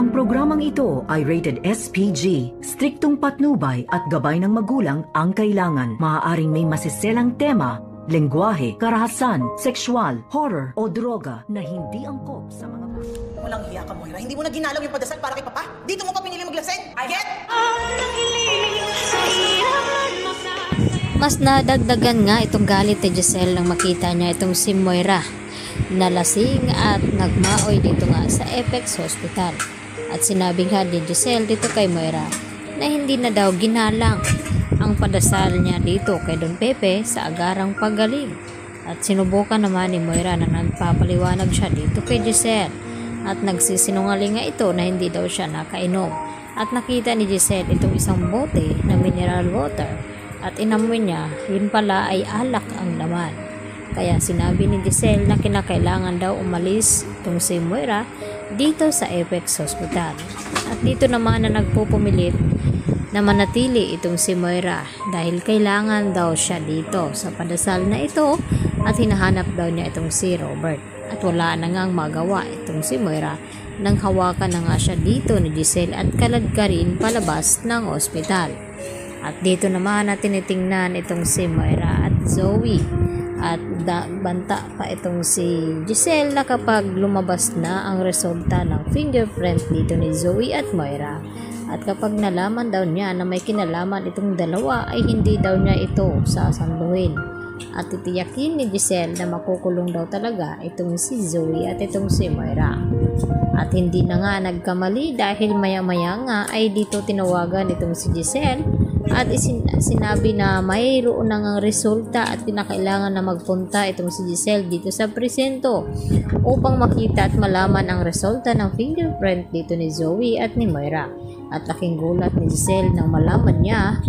Ang programang ito ay rated SPG. Striktong patnubay at gabay ng magulang ang kailangan. Maaaring may masiselang tema, lengguwahe, karahasan, sexual, horror o droga na hindi angkop sa mga bata. Walang hiya ka, Moira. Hindi mo na ginalaw yung padasal para kay Papa. Dito mo pa pinili maglaseng. Get! Mas nadagdagan nga itong galit ni Giselle nang makita niya itong si Moira na lasing at nagmaoy dito nga sa Apex Hospital. At sinabi nga ni Giselle dito kay Moira na hindi na daw ginalang ang padasal niya dito kay Don Pepe sa agarang pagaling. At sinubukan naman ni Moira na nagpapaliwanag siya dito kay Giselle at nagsisinungaling nga ito na hindi daw siya nakainom. At nakita ni Giselle itong isang bote na mineral water at inamoy niya, yun pala ay alak ang laman. Kaya sinabi ni Giselle na kinakailangan daw umalis itong si Moira dito sa Apex Hospital. At dito naman na nagpupumilit na manatili itong si Moira dahil kailangan daw siya dito sa padasal na ito at hinahanap daw niya itong si Robert. At wala na ngang magawa itong si Moira nang hawakan na nga siya dito ni Giselle at kaladkarin palabas ng ospital. At dito naman na tinitingnan itong si Moira at Zoe. At banta pa itong si Giselle na kapag lumabas na ang resulta ng fingerprint dito ni Zoe at Moira. At kapag nalaman daw niya na may kinalaman itong dalawa ay hindi daw niya ito sasanduhin. At titiyakin ni Giselle na makukulong daw talaga itong si Zoe at itong si Moira. At hindi na nga nagkamali dahil maya-maya nga ay dito tinawagan itong si Giselle at sinabi na mayroon na ngang resulta at kinakailangan na magpunta itong si Giselle dito sa presinto upang makita at malaman ang resulta ng fingerprint dito ni Zoe at ni Moira. At laking gulat ni Giselle nang malaman niya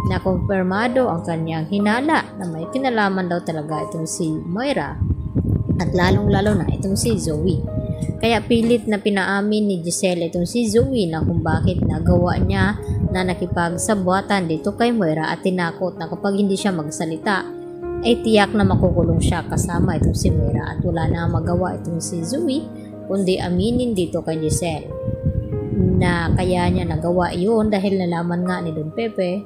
na kumpirmado ang kanyang hinala na may kinalaman daw talaga itong si Moira at lalong-lalo na itong si Zoe. Kaya pilit na pinaamin ni Giselle itong si Zoe na kung bakit nagawa niya na nakipagsabuatan dito kay Moira at tinakot na kapag hindi siya magsalita ay tiyak na makukulong siya kasama itong si Moira at wala na magawa itong si Zoe kundi aminin dito kay Giselle na kaya niya nagawa yun dahil nalaman nga ni Don Pepe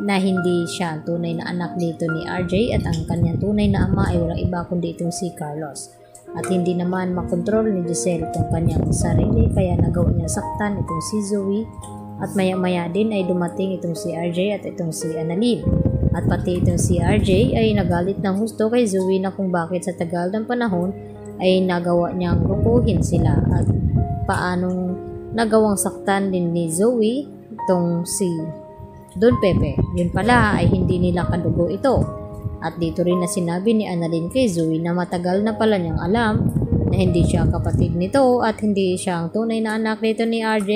na hindi siya ang tunay na anak dito ni RJ at ang kanyang tunay na ama ay walang iba kundi itong si Carlos. At hindi naman makontrol ni Giselle itong kanyang sarili kaya nagawa niya saktan itong si Zoe at maya-maya din ay dumating itong si RJ at itong si Annalyn. At pati itong si RJ ay nagalit ng husto kay Zoe na kung bakit sa tagal ng panahon ay nagawa niyang lukuhin sila at paanong nagawang saktan din ni Zoe itong si Don Pepe. Yun pala ay hindi nila kadugo ito. At dito rin na sinabi ni Annalyn kay Zoe na matagal na pala niyang alam na hindi siya kapatid nito at hindi siya ang tunay na anak nito ni RJ.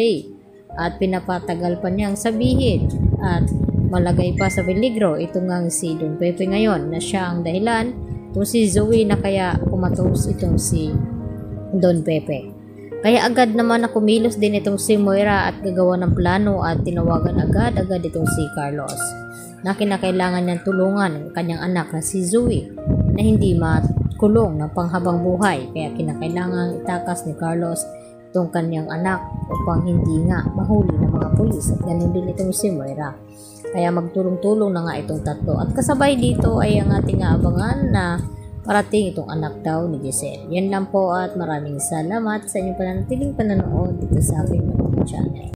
At pinapatagal pa niyang sabihin at malagay pa sa peligro ito ngang si Don Pepe ngayon na siya ang dahilan itong si Zoe na kaya kumatos itong si Don Pepe. Kaya agad naman na kumilos din itong si Moira at gagawa ng plano at tinawagan agad itong si Carlos na kinakailangan niyang tulungan ang kanyang anak na si Zoe na hindi makulong ng panghabang buhay. Kaya kinakailangan itakas ni Carlos itong kanyang anak upang hindi nga mahuli ng mga pulis at ganun din itong si Moira. Kaya magtulong-tulong na nga itong tatlo at kasabay dito ay ang ating abangan na parating itong anak daw ni Giselle. Yan lang po at maraming salamat sa inyong pananatiling panonood dito sa aking channel.